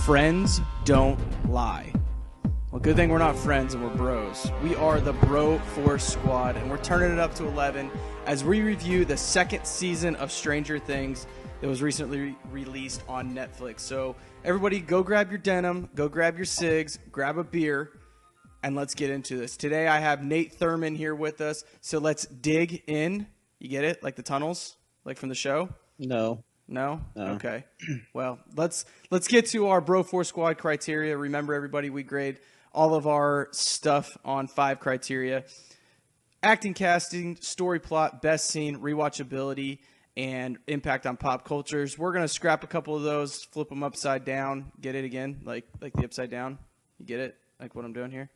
Friends don't lie. Well, good thing we're not friends and we're bros. We are the Bro Force Squad, and we're turning it up to 11 as we review the second season of Stranger Things that was recently released on Netflix. So everybody go grab your denim, go grab your cigs, grab a beer, and let's get into this. Today I have Nate Thurman here with us, so let's dig in. You get it? Like the tunnels? Like from the show? No. No? Okay. Well, let's get to our Bro Force Squad criteria. Remember, everybody, we grade all of our stuff on 5 criteria: acting, casting, story plot, best scene, rewatchability, and impact on pop cultures. We're going to scrap a couple of those, flip them upside down. Get it again? Like the upside down? You get it? Like what I'm doing here?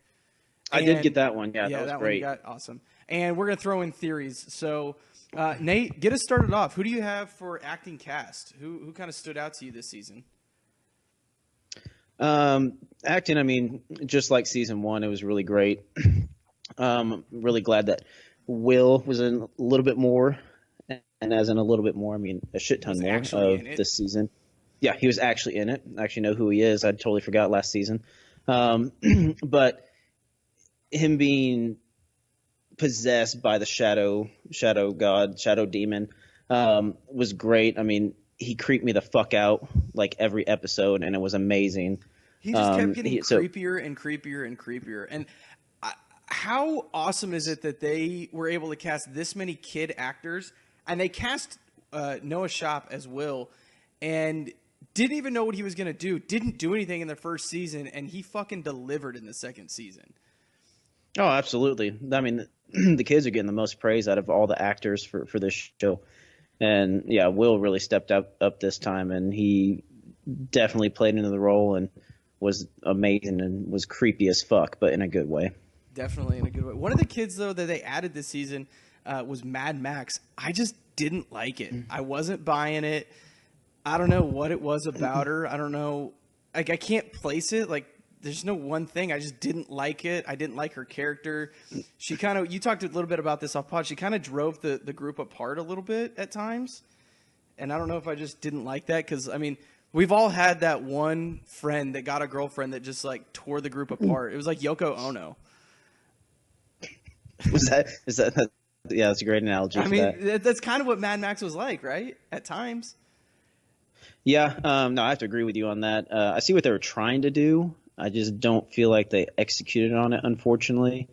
I did get that one. Yeah, that was that great. One you got. Awesome. And we're going to throw in theories. So, Nate, get us started off. Who do you have for acting cast? Who kind of stood out to you this season? Acting, I mean, just like season 1, it was really great. Really glad that Will was in a little bit more, and as in a little bit more, I mean a shit ton more of this season. Yeah, he was actually in it. I actually know who he is. I totally forgot last season. But him being possessed by the shadow god, shadow demon, was great. I mean, he creeped me the fuck out like every episode, and it was amazing. He just kept getting creepier and creepier and creepier. And how awesome is it that they were able to cast this many kid actors, and they cast Noah Schnapp as Will, and didn't even know what he was going to do, didn't do anything in the first season, and he fucking delivered in the second season. Oh, absolutely. I mean, the kids are getting the most praise out of all the actors for this show. And, yeah, Will really stepped up this time, and he definitely played into the role and was amazing and was creepy as fuck, but in a good way. Definitely in a good way. One of the kids, though, that they added this season was Mad Max. I just didn't like it. I wasn't buying it. I don't know what it was about her. I don't know. Like, I can't place it. Like, there's no one thing. I just didn't like it. I didn't like her character. She kind of, you talked a little bit about this off pod. She kind of drove the group apart a little bit at times. And I don't know if I just didn't like that. Because, I mean, we've all had that one friend that got a girlfriend that just like tore the group apart. It was like Yoko Ono. Is that yeah, that's a great analogy. I mean, that's kind of what Mad Max was like, right? At times. Yeah. No, I have to agree with you on that. I see what they were trying to do. I just don't feel like they executed on it, unfortunately.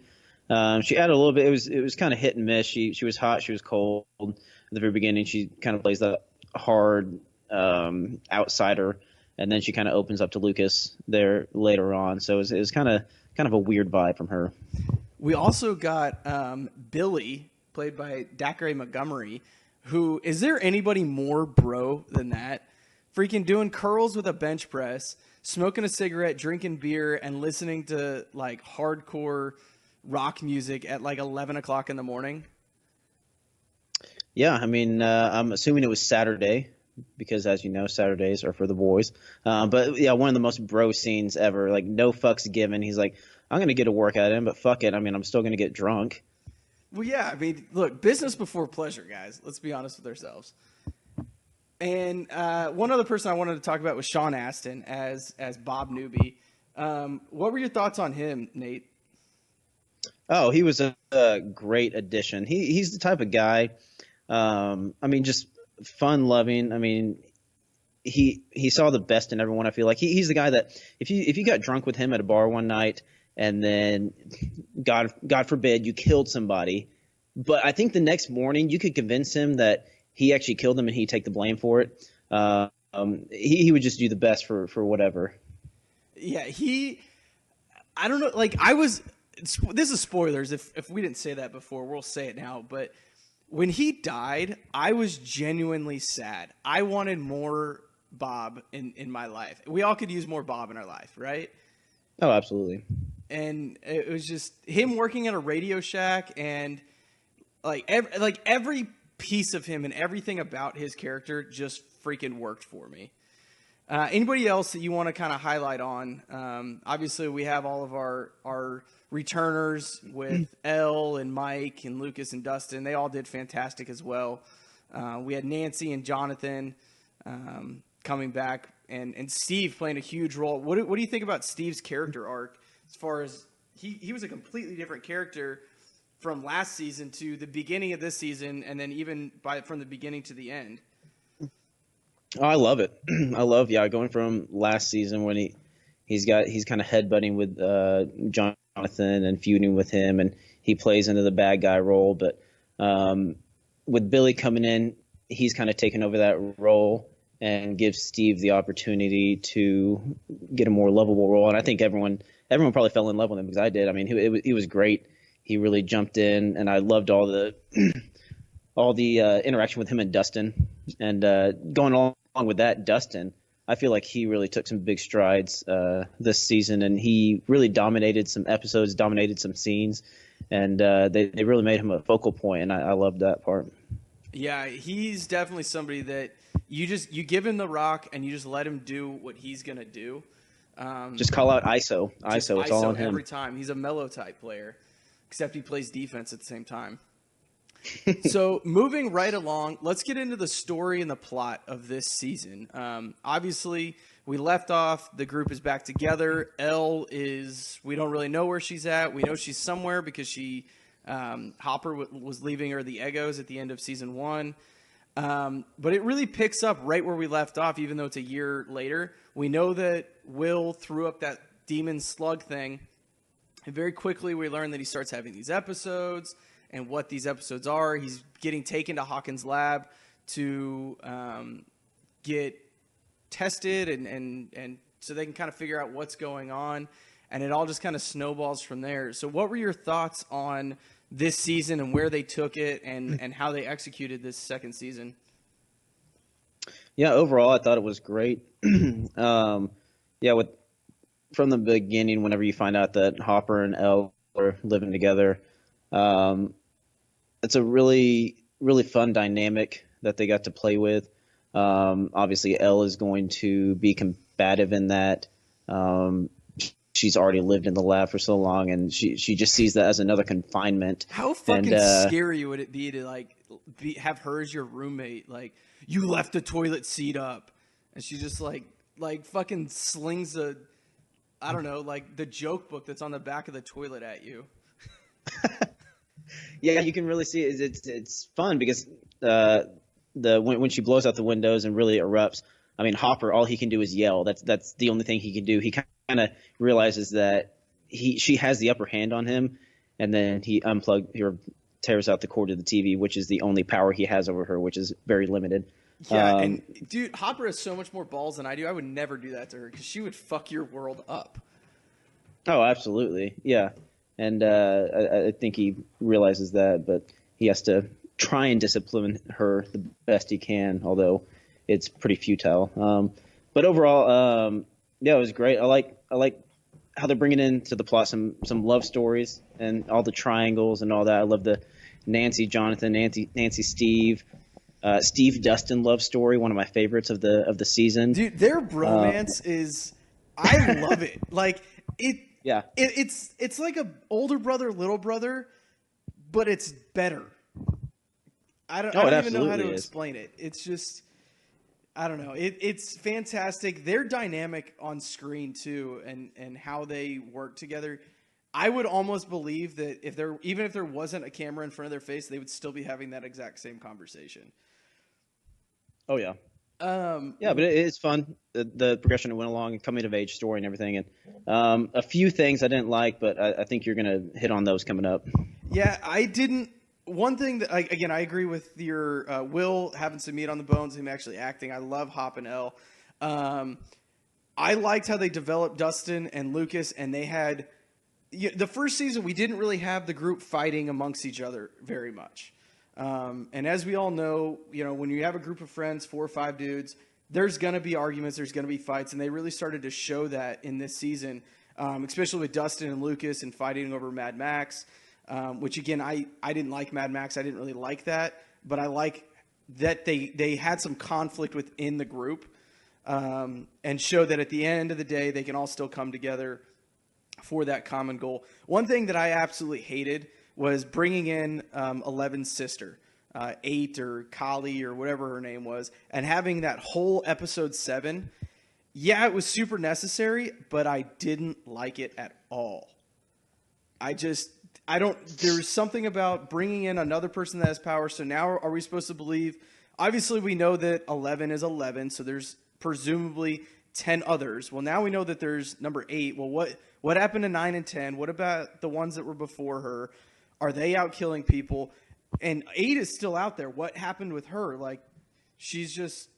She added a little bit. It was kind of hit and miss. She was hot. She was cold at the very beginning. She kind of plays that hard outsider, and then she kind of opens up to Lucas there later on. So it was kind of a weird vibe from her. We also got Billy, played by Dacre Montgomery, who, is there anybody more bro than that? Freaking doing curls with a bench press, smoking a cigarette, drinking beer, and listening to like hardcore rock music at like 11 o'clock in the morning. Yeah, I mean, I'm assuming it was Saturday because, as you know, Saturdays are for the boys. But yeah, one of the most bro scenes ever. Like, no fucks given. He's like, I'm going to get a workout in, but fuck it. I mean, I'm still going to get drunk. Well, yeah, I mean, look, business before pleasure, guys. Let's be honest with ourselves. And one other person I wanted to talk about was Sean Astin as Bob Newby. What were your thoughts on him, Nate? Oh, he was a great addition. He's the type of guy, I mean, just fun-loving. I mean, he saw the best in everyone, I feel like. He's the guy that if you got drunk with him at a bar one night and then, God forbid, you killed somebody, but I think the next morning you could convince him that he actually killed them and he'd take the blame for it. He would just do the best for whatever. Yeah, I don't know, like this is spoilers. If we didn't say that before, we'll say it now. But when he died, I was genuinely sad. I wanted more Bob in my life. We all could use more Bob in our life, right? Oh, absolutely. And it was just him working at a Radio Shack, and every piece of him and everything about his character just freaking worked for me. Anybody else that you want to kind of highlight on? Obviously, we have all of our returners with Elle and Mike and Lucas and Dustin. They all did fantastic as well. We had Nancy and Jonathan. coming back, and Steve playing a huge role. What do you think about Steve's character arc as far as he was a completely different character from last season to the beginning of this season, and then even from the beginning to the end? Oh, I love it. I love going from last season when he's kind of headbutting with Jonathan and feuding with him, and he plays into the bad guy role. But with Billy coming in, he's kind of taken over that role and gives Steve the opportunity to get a more lovable role. And I think everyone probably fell in love with him, because I did. I mean, he was great. He really jumped in, and I loved all the interaction with him and Dustin. And going along with that, Dustin, I feel like he really took some big strides this season, and he really dominated some episodes, dominated some scenes, and they really made him a focal point, and I loved that part. Yeah, he's definitely somebody that you give him the rock and you just let him do what he's gonna do. Just call out ISO. It's all on him every time. He's a mellow type player, except he plays defense at the same time. So moving right along, let's get into the story and the plot of this season. Obviously, we left off. The group is back together. We don't really know where she's at. We know she's somewhere because Hopper was leaving her the Eggos at the end of season 1. But it really picks up right where we left off, even though it's a year later. We know that Will threw up that demon slug thing. And very quickly, we learn that he starts having these episodes. And what these episodes are, he's getting taken to Hawkins' lab to get tested, and so they can kind of figure out what's going on, and it all just kind of snowballs from there. So what were your thoughts on this season and where they took it and how they executed this second season? Yeah, overall, I thought it was great. From the beginning, whenever you find out that Hopper and Elle are living together, it's a really, really fun dynamic that they got to play with. Obviously, Elle is going to be combative in that. She's already lived in the lab for so long, and she just sees that as another confinement. How fucking scary would it be to have her as your roommate? Like, you left the toilet seat up, and she just like fucking slings the joke book that's on the back of the toilet at you. Yeah, you can really see it. It's fun because when she blows out the windows and really erupts, I mean, Hopper, all he can do is yell. That's the only thing he can do. He kind of realizes that she has the upper hand on him, and then he tears out the cord of the TV, which is the only power he has over her, which is very limited. Yeah, and dude, Hopper has so much more balls than I do. I would never do that to her because she would fuck your world up. Oh, absolutely, yeah. And I think he realizes that, but he has to try and discipline her the best he can, although it's pretty futile. But overall, it was great. I like how they're bringing into the plot some love stories and all the triangles and all that. I love the Nancy Jonathan, Nancy Steve, Steve Dustin love story. One of my favorites of the season. Dude, their bromance is, I love it. Like it. Yeah, it's like a older brother, little brother, but it's better. I don't even know how to explain it. It's just, I don't know. It's fantastic. Their dynamic on screen too, and how they work together. I would almost believe that even if there wasn't a camera in front of their face, they would still be having that exact same conversation. Oh yeah. But it's fun. The progression went along and coming of age story and everything, and a few things I didn't like, but I think you're gonna hit on those coming up. Yeah, I didn't. One thing that I agree with your Will having some meat on the bones, him actually acting. I love Hop and Elle. I liked how they developed Dustin and Lucas, and they had the first season. We didn't really have the group fighting amongst each other very much. And as we all know, when you have a group of friends, 4 or 5 dudes, there's going to be arguments, there's going to be fights, and they really started to show that in this season, especially with Dustin and Lucas and fighting over Mad Max, which, again, I didn't like Mad Max. I didn't really like that, but I like that they had some conflict within the group and showed that at the end of the day, they can all still come together for that common goal. One thing that I absolutely hated was bringing in Eleven's sister. 8 or Kali or whatever her name was, and having that whole episode 7, yeah, it was super necessary, but I didn't like it at all. I don't, there's something about bringing in another person that has power. So now are we supposed to believe, obviously we know that 11 is 11. So there's presumably 10 others. Well, now we know that there's number 8. Well, what happened to 9 and 10? What about the ones that were before her? Are they out killing people? And 8 is still out there. What happened with her? Like, she's just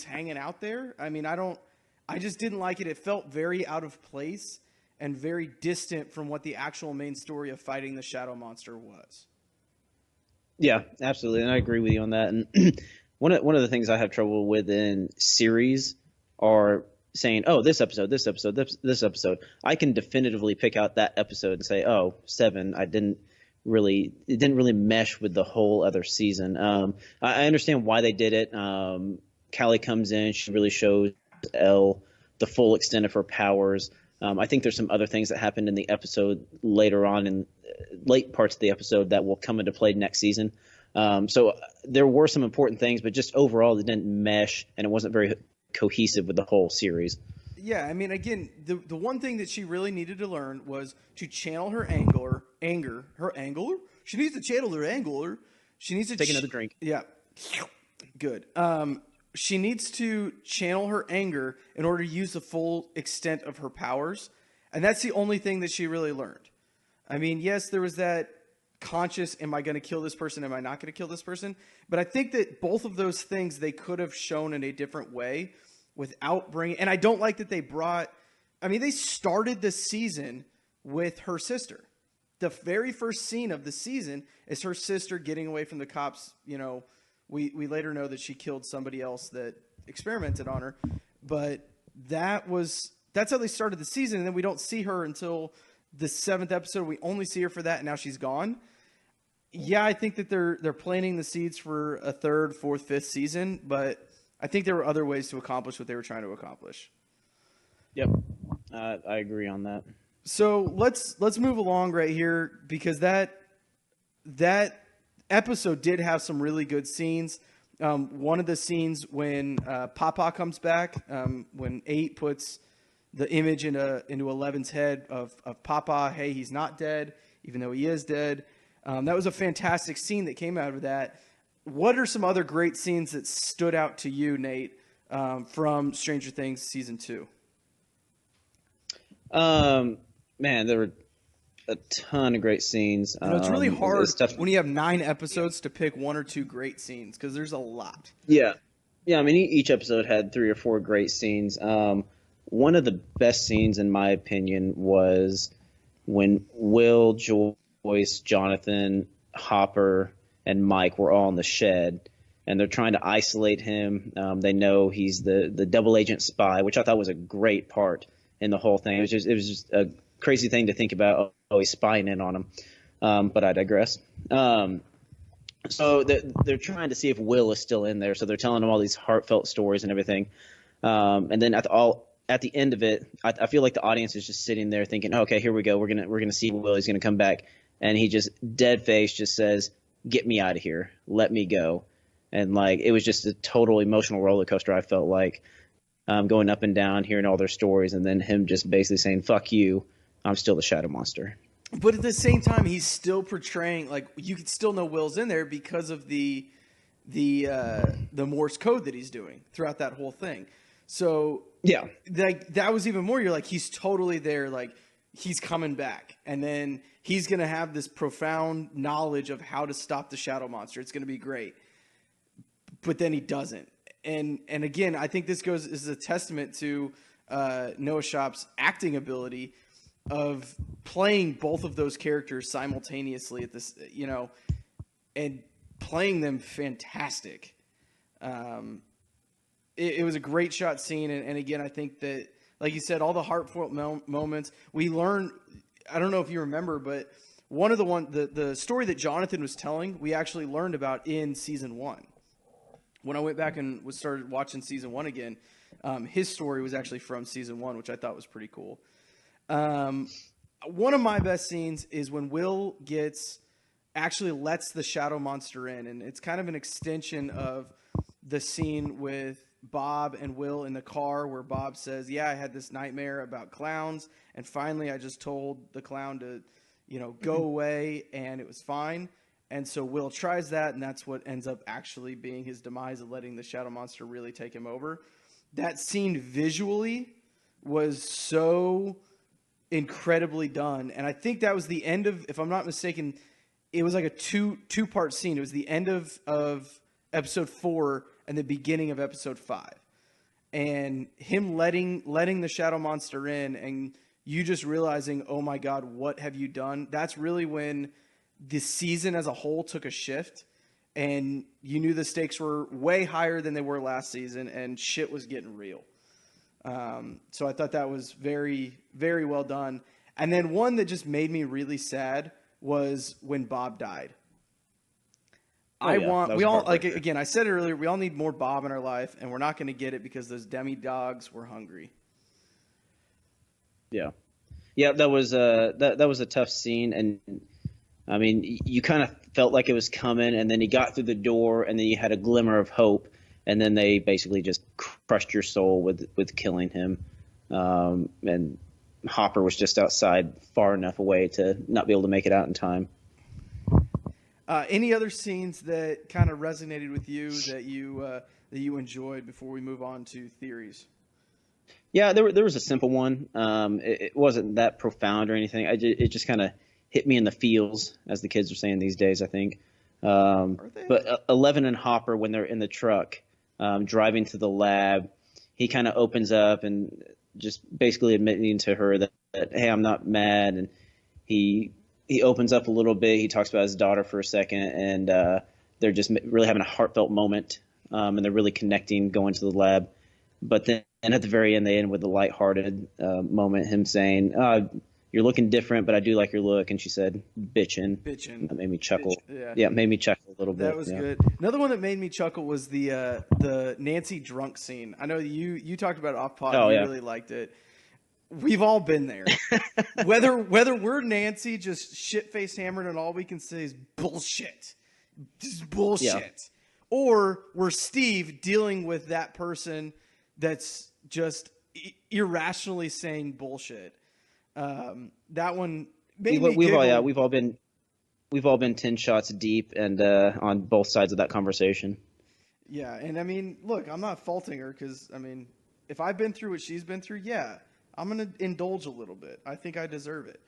hanging out there. I mean, I just didn't like it. It felt very out of place and very distant from what the actual main story of fighting the shadow monster was. Yeah, absolutely, and I agree with you on that. And one of the things I have trouble with in series are saying, "Oh, this episode, this episode, this episode." I can definitively pick out that episode and say, "Oh, 7, it didn't really mesh with the whole other season." I understand why they did it. Callie comes in, she really shows Elle the full extent of her powers. I think there's some other things that happened in the episode later on in late parts of the episode that will come into play next season. So there were some important things, but just overall it didn't mesh and it wasn't very cohesive with the whole series. Yeah, I mean, again, the one thing that she really needed to learn was to channel her anger. She needs to channel her anger. She needs to take another drink. Yeah, good. She needs to channel her anger in order to use the full extent of her powers. And that's the only thing that she really learned. I mean, yes, there was that conscious, am I going to kill this person? Am I not going to kill this person? But I think that both of those things they could have shown in a different way without bringing, and I don't like that they started the season with her sister. The very first scene of the season is her sister getting away from the cops, We later know that she killed somebody else that experimented on her, but that's how they started the season. And then we don't see her until the 7th episode. We only see her for that, and now she's gone. Yeah, I think that they're planting the seeds for a 3rd, 4th, 5th season, but I think there were other ways to accomplish what they were trying to accomplish. Yep, I agree on that. So let's move along right here because that episode did have some really good scenes. One of the scenes when Papa comes back, when 8 puts the image into 11's head of Papa, hey, he's not dead, even though he is dead. That was a fantastic scene that came out of that. What are some other great scenes that stood out to you, Nate, from Stranger Things season 2? Man, there were a ton of great scenes. It's really hard when you have 9 episodes to pick 1 or 2 great scenes because there's a lot. Yeah. I mean, each episode had 3 or 4 great scenes. One of the best scenes, in my opinion, was when Will, Joyce, Jonathan, Hopper, and Mike were all in the shed, and they're trying to isolate him. They know he's the double agent spy, which I thought was a great part in the whole thing. It was just a crazy thing to think about. Oh, he's spying in on him. But I digress. So they're trying to see if Will is still in there. So they're telling him all these heartfelt stories and everything. And then at the end of it, I feel like the audience is just sitting there thinking, oh, okay, here we go. We're gonna see Will. He's gonna come back, and he just dead face just says, "Get me out of here. Let me go." And like it was just a total emotional roller coaster. I felt like going up and down, hearing all their stories, and then him just basically saying, "Fuck you. I'm still the Shadow Monster." But at the same time, he's still portraying like you could still know Will's in there because of the Morse code that he's doing throughout that whole thing. So yeah, like that was even more. You're like he's totally there. Like he's coming back, and then he's gonna have this profound knowledge of how to stop the Shadow Monster. It's gonna be great. But then he doesn't. And again, I think this is a testament to Noah Schnapp's acting ability of playing both of those characters simultaneously at this, and playing them fantastic. It was a great shot scene. And again, I think that, like you said, all the heartfelt moments we learned. I don't know if you remember, but the story that Jonathan was telling, we actually learned about in season 1. When I went back and started watching season 1 again, his story was actually from season 1, which I thought was pretty cool. One of my best scenes is when Will gets actually lets the shadow monster in, and it's kind of an extension of the scene with Bob and Will in the car where Bob says, "Yeah, I had this nightmare about clowns, and finally I just told the clown to, go away, and it was fine." And so Will tries that, and that's what ends up actually being his demise of letting the shadow monster really take him over. That scene visually was so incredibly done, and I think that was the end of, if I'm not mistaken, it was like a two-part scene. It was the end of episode 4 and the beginning of episode 5, and him letting the shadow monster in, and you just realizing, oh my God, what have you done? That's really when the season as a whole took a shift, and you knew the stakes were way higher than they were last season, and shit was getting real. So I thought that was very, very well done. And then one that just made me really sad was when Bob died. We all, like, again, I said it earlier, we all need more Bob in our life, and we're not going to get it because those demi-dogs were hungry. Yeah. Yeah, that was a tough scene, and I mean, you kind of felt like it was coming, and then he got through the door, and then you had a glimmer of hope, and then they basically just crushed your soul with killing him. And Hopper was just outside far enough away to not be able to make it out in time. Any other scenes that kind of resonated with you that you enjoyed before we move on to theories? Yeah, there was a simple one. It wasn't that profound or anything. It just kind of hit me in the feels, as the kids are saying these days, I think. But Eleven and Hopper, when they're in the truck driving to the lab, he kind of opens up and just basically admitting to her that, hey, I'm not mad. And he opens up a little bit. He talks about his daughter for a second, and they're just really having a heartfelt moment, and they're really connecting going to the lab. But then at the very end, they end with a lighthearted moment, him saying, "You're looking different, but I do like your look." And she said, "Bitchin'." Bitchin'. That made me chuckle. Yeah, it made me chuckle a little bit. That was good. Another one that made me chuckle was the Nancy drunk scene. I know you talked about it off pod. You really liked it. We've all been there. whether we're Nancy just shit-faced hammered and all we can say is bullshit. Just bullshit. Yeah. Or we're Steve dealing with that person that's just irrationally saying bullshit. That one made me giggle. We've all been 10 shots deep and on both sides of that conversation. Yeah, and I mean, look, I'm not faulting her because, I mean, if I've been through what she's been through, yeah, I'm going to indulge a little bit. I think I deserve it.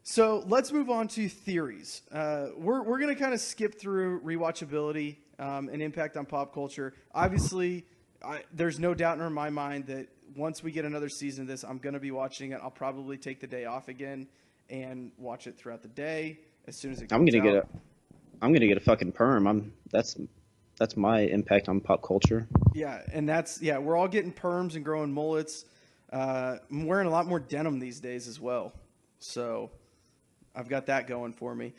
So let's move on to theories. We're going to kind of skip through rewatchability and impact on pop culture. Obviously, there's no doubt in my mind that once we get another season of this, I'm going to be watching it. I'll probably take the day off again and watch it throughout the day as soon as it comes out. I'm going to get a fucking perm. That's my impact on pop culture. Yeah, and we're all getting perms and growing mullets. I'm wearing a lot more denim these days as well. So I've got that going for me.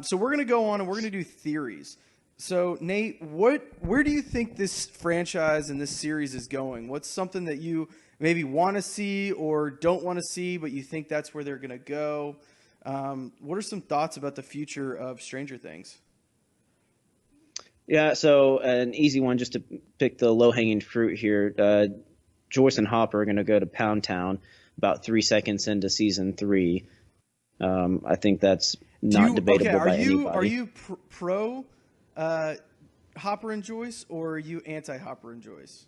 So we're going to go on and we're going to do theories. So Nate, where do you think this franchise and this series is going? What's something that you maybe want to see or don't want to see, but you think that's where they're going to go? What are some thoughts about the future of Stranger Things? Yeah, so an easy one just to pick the low-hanging fruit here. Joyce and Hopper are going to go to Pound Town about 3 seconds into season 3. I think that's not debatable by anybody. Are you pro Hopper and Joyce, or are you anti-Hopper and Joyce?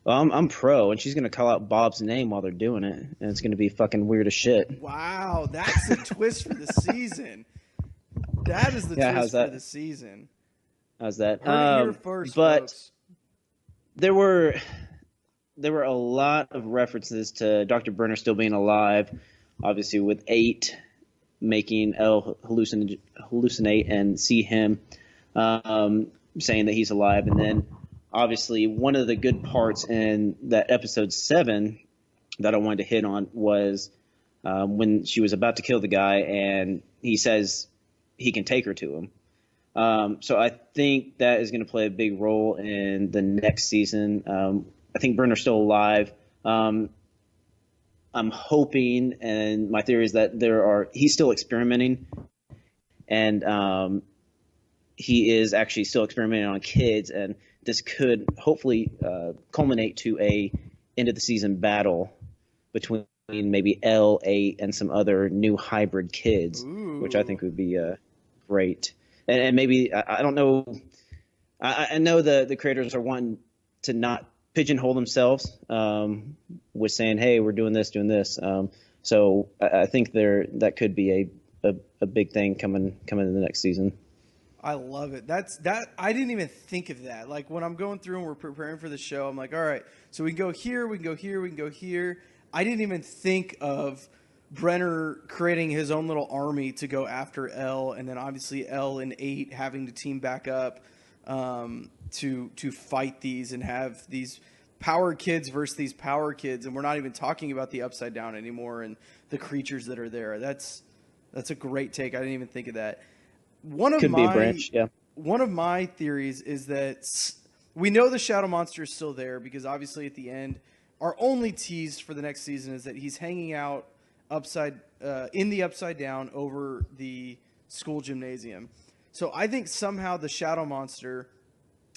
Well, I'm pro, and she's going to call out Bob's name while they're doing it, and it's going to be fucking weird as shit. Wow, that's the twist for the season. That is the twist for the season. How's that? Heard it here first, but folks. There were a lot of references to Dr. Brenner still being alive, obviously with 8 making Elle hallucinate and see him, saying that he's alive. And then obviously one of the good parts in that episode 7 that I wanted to hit on was when she was about to kill the guy and he says he can take her to him. So I think that is going to play a big role in the next season. I think Brenner's still alive. I'm hoping, and my theory is that he's still experimenting, and he is actually still experimenting on kids, and this could hopefully culminate to a end of the season battle between maybe L8 and some other new hybrid kids, which I think would be great. And maybe I don't know. I know the creators are wanting to not pigeonhole themselves with saying, "Hey, we're doing this, doing this." So I think that could be a big thing coming in the next season. I love it. That I didn't even think of that. Like when I'm going through and we're preparing for the show, I'm like, all right, so we can go here, we can go here, we can go here. I didn't even think of Brenner creating his own little army to go after L, and then obviously L and 8 having to team back up to fight these and have these power kids versus these power kids, and we're not even talking about the Upside Down anymore and the creatures that are there. That's a great take. I didn't even think of that. Could be a branch, yeah. One of my theories is that we know the Shadow Monster is still there because obviously at the end, our only tease for the next season is that he's hanging out in the Upside Down over the school gymnasium. So I think somehow the Shadow Monster,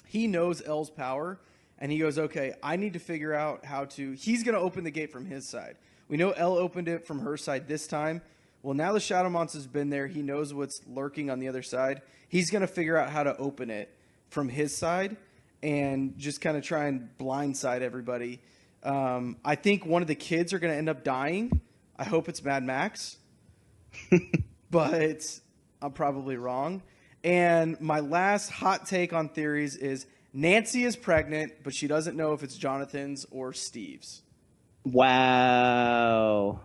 he knows L's power, and he goes, okay, I need to figure out how to. He's going to open the gate from his side. We know L opened it from her side this time. Well, now the Shadow Monster's been there. He knows what's lurking on the other side. He's going to figure out how to open it from his side and just kind of try and blindside everybody. I think one of the kids are going to end up dying. I hope it's Mad Max. But I'm probably wrong. And my last hot take on theories is Nancy is pregnant, but she doesn't know if it's Jonathan's or Steve's. Wow.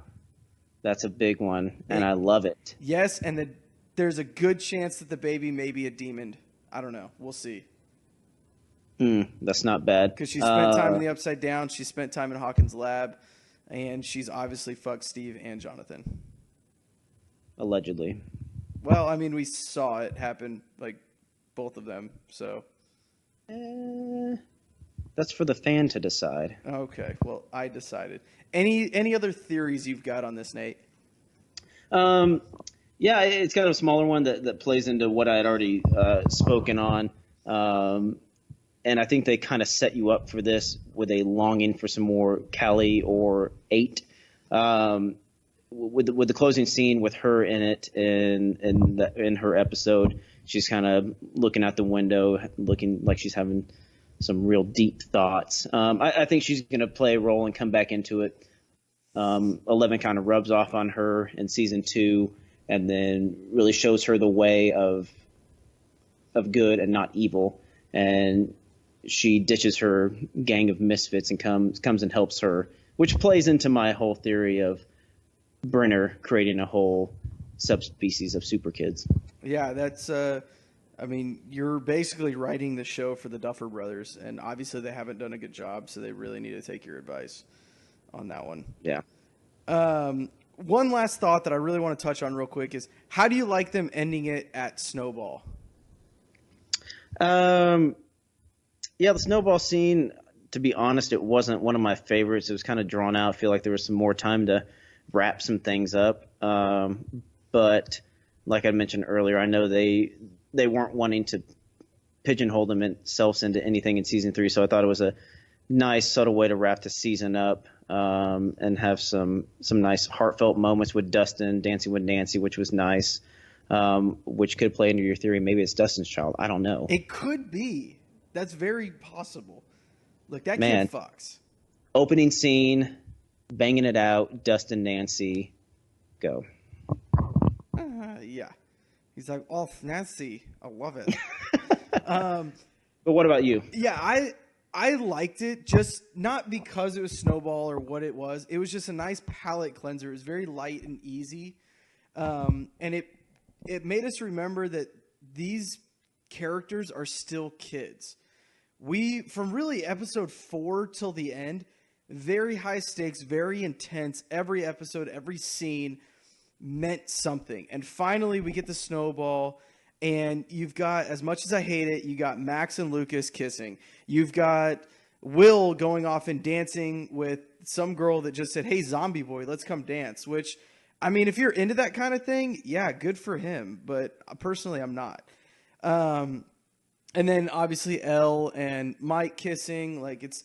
That's a big one, and I love it. Yes, and there's a good chance that the baby may be a demon. I don't know. We'll see. That's not bad. Because she spent time in the Upside Down. She spent time in Hawkins' lab, and she's obviously fucked Steve and Jonathan. Allegedly. Well, I mean, we saw it happen, like, both of them, so. That's for the fan to decide. Okay, well, I decided. Any other theories you've got on this, Nate? Yeah, it's kind of a smaller one that plays into what I had already spoken on. And I think they kind of set you up for this with a longing for some more Callie or 8. With the closing scene with her in it in her episode, she's kind of looking out the window, looking like she's having some real deep thoughts. I think she's going to play a role and come back into it. 11 kind of rubs off on her in season 2, and then really shows her the way of good and not evil. And she ditches her gang of misfits and comes and helps her, which plays into my whole theory of Brenner creating a whole subspecies of super kids. Yeah, that's. I mean, you're basically writing the show for the Duffer Brothers, and obviously they haven't done a good job, so they really need to take your advice on that one. Yeah. One last thought that I really want to touch on real quick is, how do you like them ending it at Snowball? Yeah, the Snowball scene, to be honest, it wasn't one of my favorites. It was kind of drawn out. I feel like there was some more time to wrap some things up. But like I mentioned earlier, I know they weren't wanting to pigeonhole themselves into anything in season 3, so I thought it was a nice, subtle way to wrap the season up and have some nice heartfelt moments with Dustin dancing with Nancy, which was nice, which could play into your theory. Maybe it's Dustin's child. I don't know. It could be. That's very possible. Look, that kid fucks. Opening scene, banging it out, Dustin, Nancy, go. Yeah. He's like, oh, Nancy, I love it. But what about you? Yeah, I liked it, just not because it was Snowball or what it was. It was just a nice palate cleanser. It was very light and easy. And it made us remember that these characters are still kids. From really episode 4 till the end, very high stakes, very intense. Every episode, every scene meant something. And finally, we get the Snowball, and you've got, as much as I hate it, you got Max and Lucas kissing. You've got Will going off and dancing with some girl that just said, hey, zombie boy, let's come dance, which I mean, if you're into that kind of thing, yeah, good for him. But personally, I'm not. And then obviously Elle and Mike kissing, like it's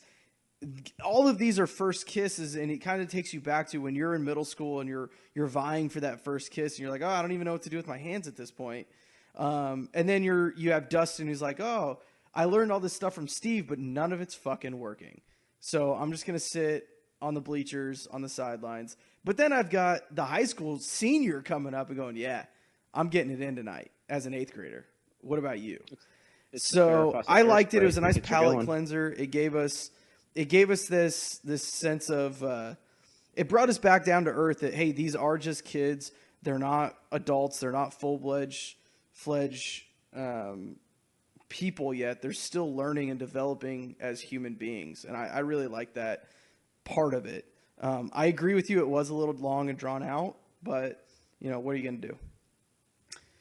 all of these are first kisses, and it kind of takes you back to when you're in middle school and you're vying for that first kiss, and you're like, oh, I don't even know what to do with my hands at this point. And then you have Dustin who's like, oh, I learned all this stuff from Steve, but none of it's fucking working. So I'm just gonna sit on the bleachers on the sidelines. But then I've got the high school senior coming up and going, yeah, I'm getting it in tonight as an 8th grader. What about you? So I liked it. It was a nice palate cleanser. It gave us this sense of it brought us back down to earth that, hey, these are just kids. They're not adults. They're not full-fledged people yet. They're still learning and developing as human beings. And I really like that part of it. I agree with you. It was a little long and drawn out, but what are you going to do?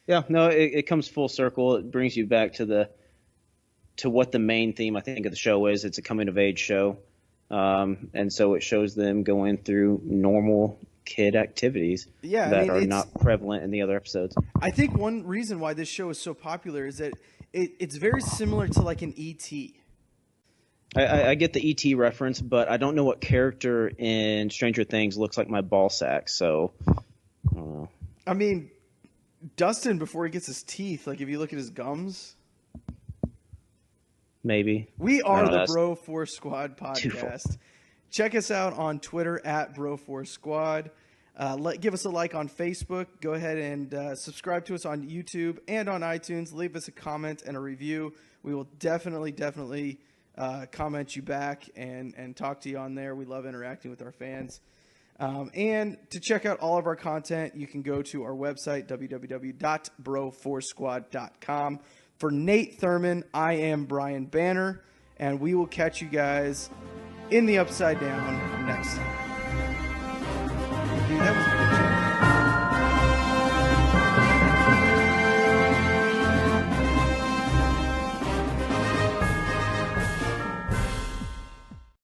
Yeah, no, it comes full circle. It brings you back to what the main theme, I think, of the show is. It's a coming-of-age show, and so it shows them going through normal kid activities that are not prevalent in the other episodes. I think one reason why this show is so popular is that it's very similar to like an E.T. I get the E.T. reference, but I don't know what character in Stranger Things looks like my ball sack, so I don't know. I mean, Dustin, before he gets his teeth, like if you look at his gums... Maybe. We are the Bro Force Squad podcast. Check us out on Twitter at Bro Force Squad. Give us a like on Facebook. Go ahead and subscribe to us on YouTube and on iTunes. Leave us a comment and a review. We will definitely comment you back and talk to you on there. We love interacting with our fans. And to check out all of our content, you can go to our website, www.broforcesquad.com. For Nate Thurman, I am Brian Banner, and we will catch you guys in the Upside Down next time. Dude, that was